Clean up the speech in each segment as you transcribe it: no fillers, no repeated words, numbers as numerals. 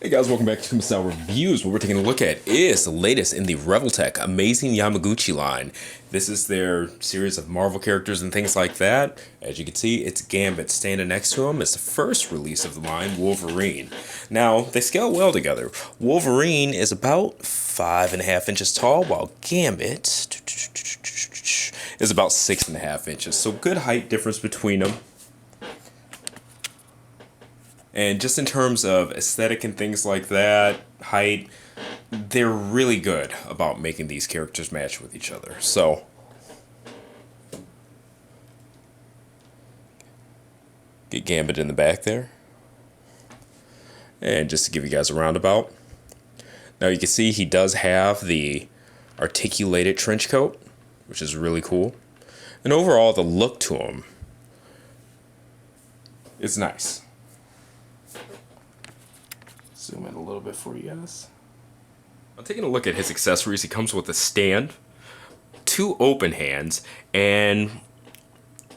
Hey guys, welcome back to Kuma Style Reviews. What we're taking a look at is the latest in the Revoltech Amazing Yamaguchi line. This is their series of Marvel characters and things like that. As you can see, it's Gambit. Standing next to him is the first release of the line, Wolverine. Now, they scale well together. Wolverine is about 5.5 inches tall, while Gambit is about 6.5 inches. So good height difference between them. And just in terms of aesthetic and things like that, height, they're really good about making these characters match with each other. So, get Gambit in the back there. And just to give you guys a roundabout. Now you can see he does have the articulated trench coat, which is really cool. And overall, the look to him is nice. Zoom in a little bit for you guys. I'm taking a look at his accessories. He comes with a stand, 2 open hands, and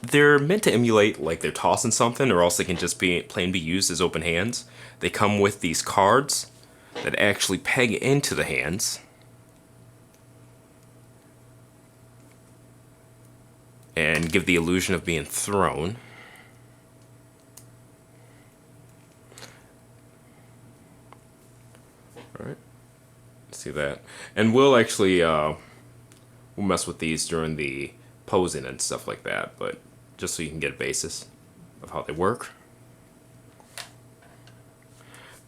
they're meant to emulate like they're tossing something, or else they can just be plain be used as open hands. They come with these cards that actually peg into the hands. And give the illusion of being thrown. Alright, see that. And we'll actually, we'll mess with these during the posing and stuff like that, but just so you can get a basis of how they work.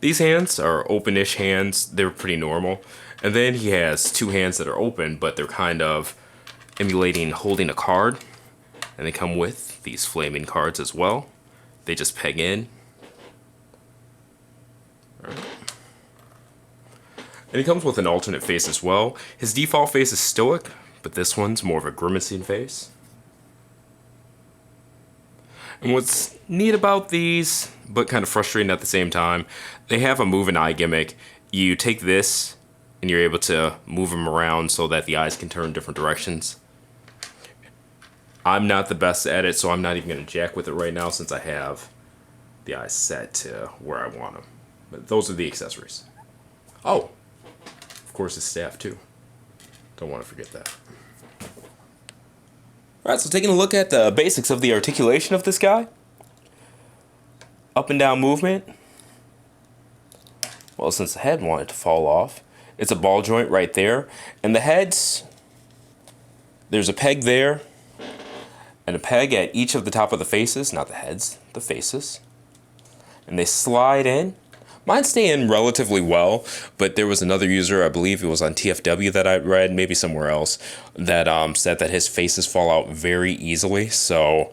These hands are open-ish hands, they're pretty normal. And then he has 2 hands that are open, but they're kind of emulating holding a card. And they come with these flaming cards as well. They just peg in. Alright. And he comes with an alternate face as well. His default face is stoic, but this one's more of a grimacing face. And what's neat about these, but kind of frustrating at the same time, they have a move and eye gimmick. You take this, and you're able to move them around so that the eyes can turn different directions. I'm not the best at it, so I'm not even going to jack with it right now since I have the eyes set to where I want them. But those are the accessories. Oh! Of course, his staff too. Don't want to forget that. Alright, so taking a look at the basics of the articulation of this guy. Up and down movement. Well, since the head wanted to fall off, it's a ball joint right there. And the heads, there's a peg there. And a peg at each of the top of the faces. Not the heads, the faces. And they slide in. Mine stay in relatively well, but there was another user, I believe it was on TFW that I read, maybe somewhere else, that said that his faces fall out very easily, so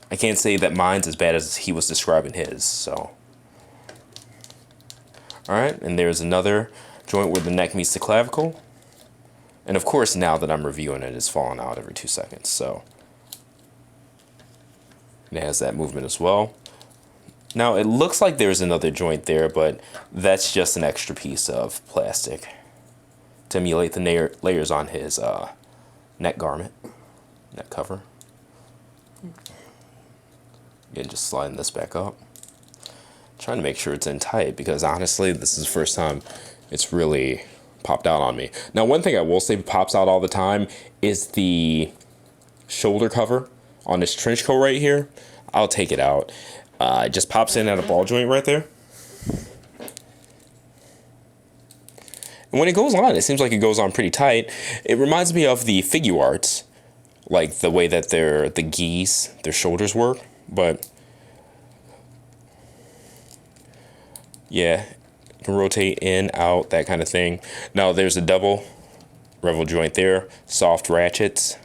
I can't say that mine's as bad as he was describing his, so. Alright, and there's another joint where the neck meets the clavicle. And of course, now that I'm reviewing it, it's falling out every 2 seconds, so. And it has that movement as well. Now, it looks like there's another joint there, but that's just an extra piece of plastic to emulate the layers on his neck garment, neck cover. Again, just sliding this back up. Trying to make sure it's in tight, because honestly, this is the first time it's really popped out on me. Now, one thing I will say pops out all the time is the shoulder cover on this trench coat right here. I'll take it out. It just pops in at a ball joint right there. And when it goes on, it seems like it goes on pretty tight. It reminds me of the figure arts, like the way that the gis, their shoulders work. But yeah, you can rotate in, out, that kind of thing. Now there's a double revel joint there, soft ratchets.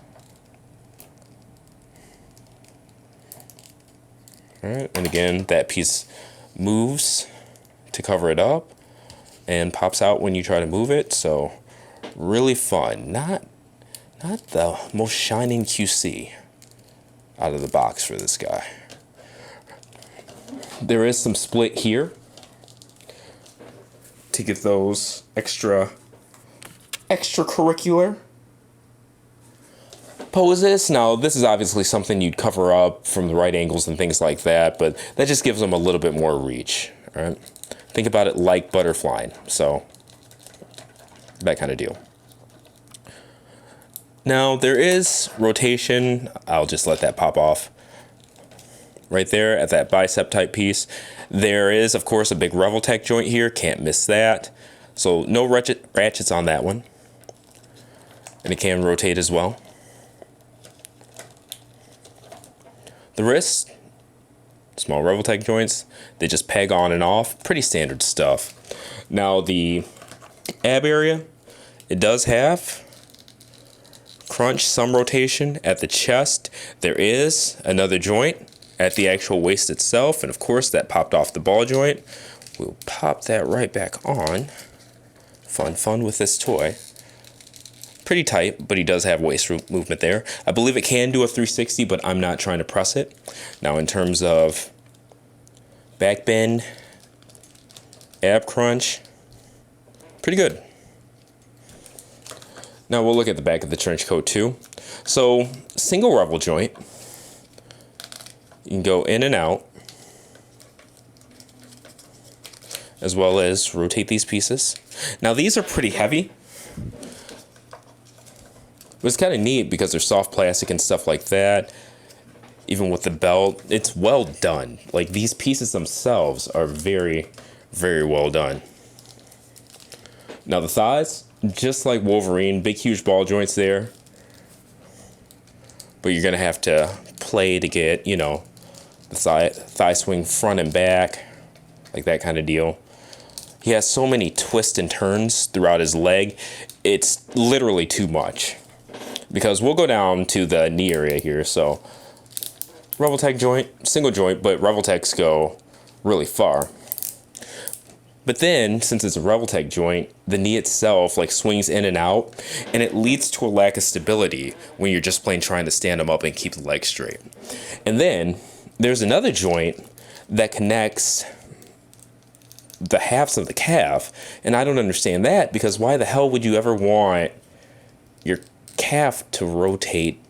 Alright, and again, that piece moves to cover it up and pops out when you try to move it, so really fun. Not the most shining QC out of the box for this guy. There is some split here to get those extracurricular poses. Now, this is obviously something you'd cover up from the right angles and things like that, but that just gives them a little bit more reach. All right, think about it like butterflying. So that kind of deal. Now there is rotation. I'll just let that pop off. Right there at that bicep type piece. There is, of course, a big Revoltech joint here. Can't miss that. So no ratchets on that one. And it can rotate as well. The wrist, small Revoltech joints. They just peg on and off. Pretty standard stuff. Now the ab area, it does have crunch, some rotation at the chest. There is another joint at the actual waist itself, and of course that popped off the ball joint. We'll pop that right back on. Fun with this toy. Pretty tight, but he does have waist movement there. I believe it can do a 360, but I'm not trying to press it. Now in terms of back bend, ab crunch, pretty good. Now we'll look at the back of the trench coat too. So single revel joint. You can go in and out, as well as rotate these pieces. Now these are pretty heavy, but it's kind of neat because they're soft plastic and stuff like that. Even with the belt, it's well done. Like these pieces themselves are very, very well done. Now the thighs, just like Wolverine, big huge ball joints there. But you're gonna have to play to get, you know, the thigh swing front and back, like that kind of deal. He has so many twists and turns throughout his leg. It's literally too much. Because we'll go down to the knee area here. So Revoltech joint, single joint, but Revoltechs go really far. But then, since it's a Revoltech joint, the knee itself like swings in and out, and it leads to a lack of stability when you're just plain trying to stand them up and keep the leg straight. And then there's another joint that connects the halves of the calf, and I don't understand that, because why the hell would you ever want your calf to rotate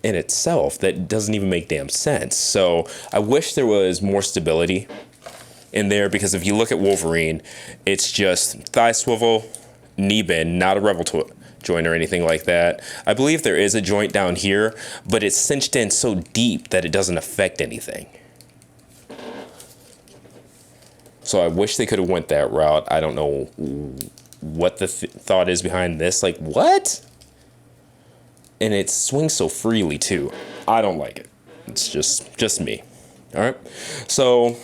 in itself? That doesn't even make damn sense. So I wish there was more stability in there, because if you look at Wolverine, it's just thigh swivel, knee bend, not a revel joint or anything like that. I believe there is a joint down here, but it's cinched in so deep that it doesn't affect anything. So I wish they could have went that route. I don't know what the thought is behind this. Like, what? And it swings so freely too. I don't like it. It's just me. All right. So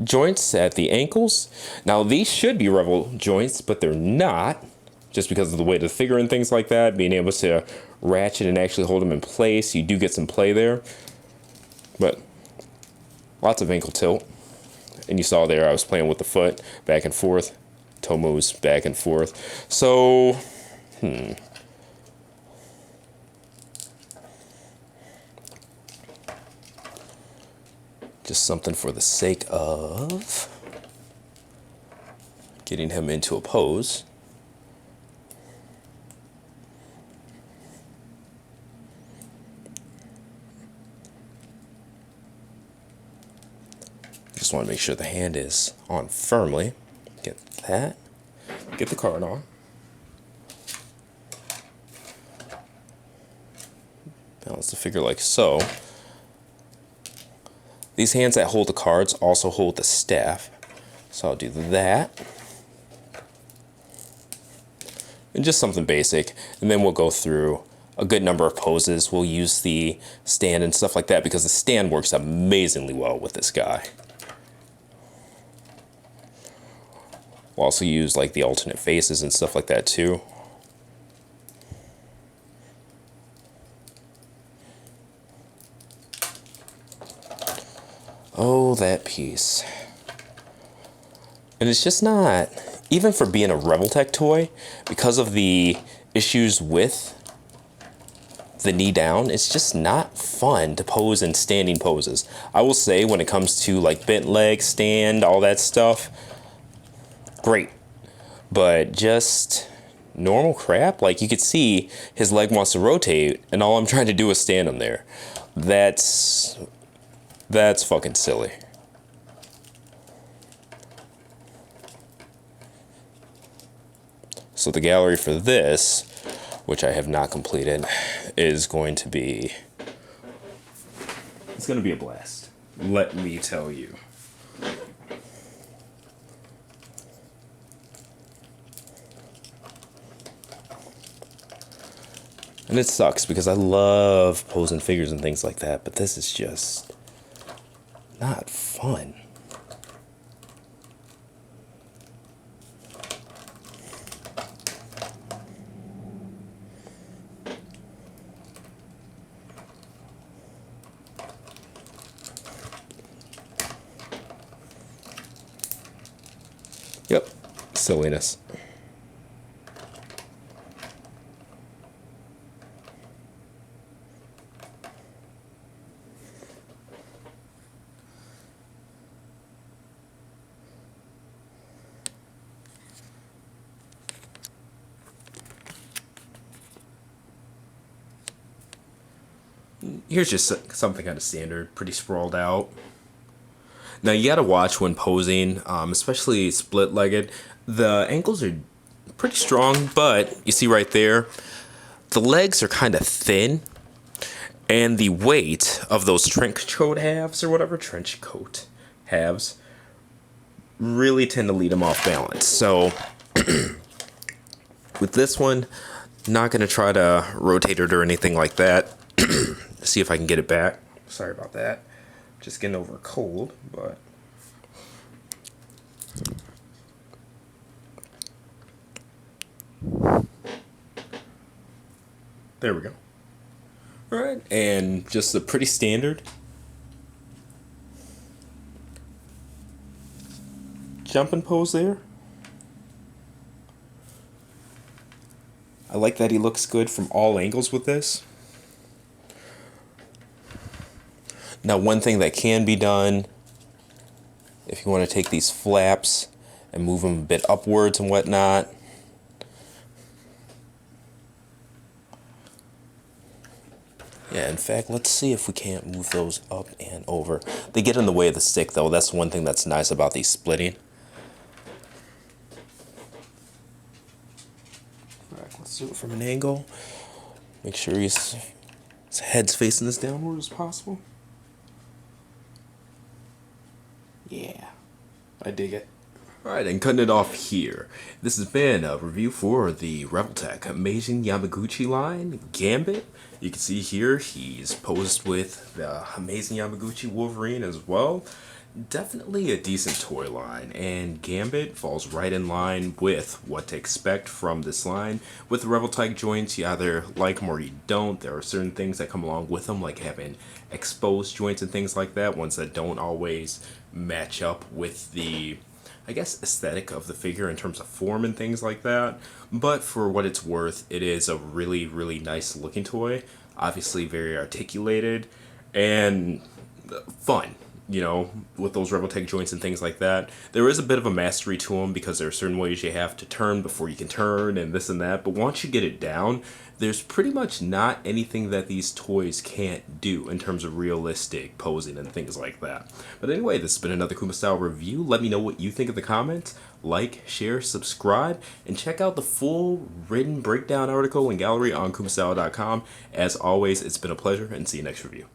joints at the ankles. Now these should be revel joints, but they're not, just because of the weight of the figure and things like that. Being able to ratchet and actually hold them in place, you do get some play there. But lots of ankle tilt. And you saw there I was playing with the foot back and forth, toe moves back and forth. So, just something for the sake of getting him into a pose. Just want to make sure the hand is on firmly. Get that. Get the card on. Balance the figure like so. These hands that hold the cards also hold the staff. So I'll do that. And just something basic. And then we'll go through a good number of poses. We'll use the stand and stuff like that, because the stand works amazingly well with this guy. We'll also use like the alternate faces and stuff like that too. Oh, that piece. And it's just not, even for being a Revoltech toy, because of the issues with the knee down, it's just not fun to pose in standing poses. I will say, when it comes to like bent leg, stand, all that stuff, great. But just normal crap, like you could see his leg wants to rotate, and all I'm trying to do is stand him there. That's fucking silly. So the gallery for this, which I have not completed, is going to be... It's going to be a blast. Let me tell you. And it sucks because I love posing figures and things like that, but this is just not fun. Yep, silliness. Here's just something kind of standard, pretty sprawled out. Now you gotta watch when posing, especially split-legged. The ankles are pretty strong, but you see right there, the legs are kind of thin, and the weight of those trench coat halves, or whatever, trench coat halves, really tend to lead them off balance. So with this one, not gonna try to rotate it or anything like that. See if I can get it back. Sorry about that. Just getting over a cold, but there we go. All right, and just a pretty standard jumping pose there. I like that he looks good from all angles with this. Now, one thing that can be done, if you want to take these flaps and move them a bit upwards and whatnot. Yeah, in fact, let's see if we can't move those up and over. They get in the way of the stick, though. That's one thing that's nice about these splitting. All right, let's do it from an angle. Make sure his head's facing as downward as possible. Yeah, I dig it. Alright, and cutting it off here. This has been a review for the Revoltech Amazing Yamaguchi line, Gambit. You can see here he's posed with the Amazing Yamaguchi Wolverine as well. Definitely a decent toy line, and Gambit falls right in line with what to expect from this line. With the Revoltech joints, you either like them or you don't. There are certain things that come along with them, like having exposed joints and things like that, ones that don't always match up with the, I guess, aesthetic of the figure in terms of form and things like that. But for what it's worth, it is a really, really nice looking toy. Obviously very articulated and fun. You know, with those Revoltech joints and things like that. There is a bit of a mastery to them because there are certain ways you have to turn before you can turn and this and that. But once you get it down, there's pretty much not anything that these toys can't do in terms of realistic posing and things like that. But anyway, this has been another Kuma Style review. Let me know what you think in the comments. Like, share, subscribe, and check out the full written breakdown article and gallery on kumastyle.com. As always, it's been a pleasure, and see you next review.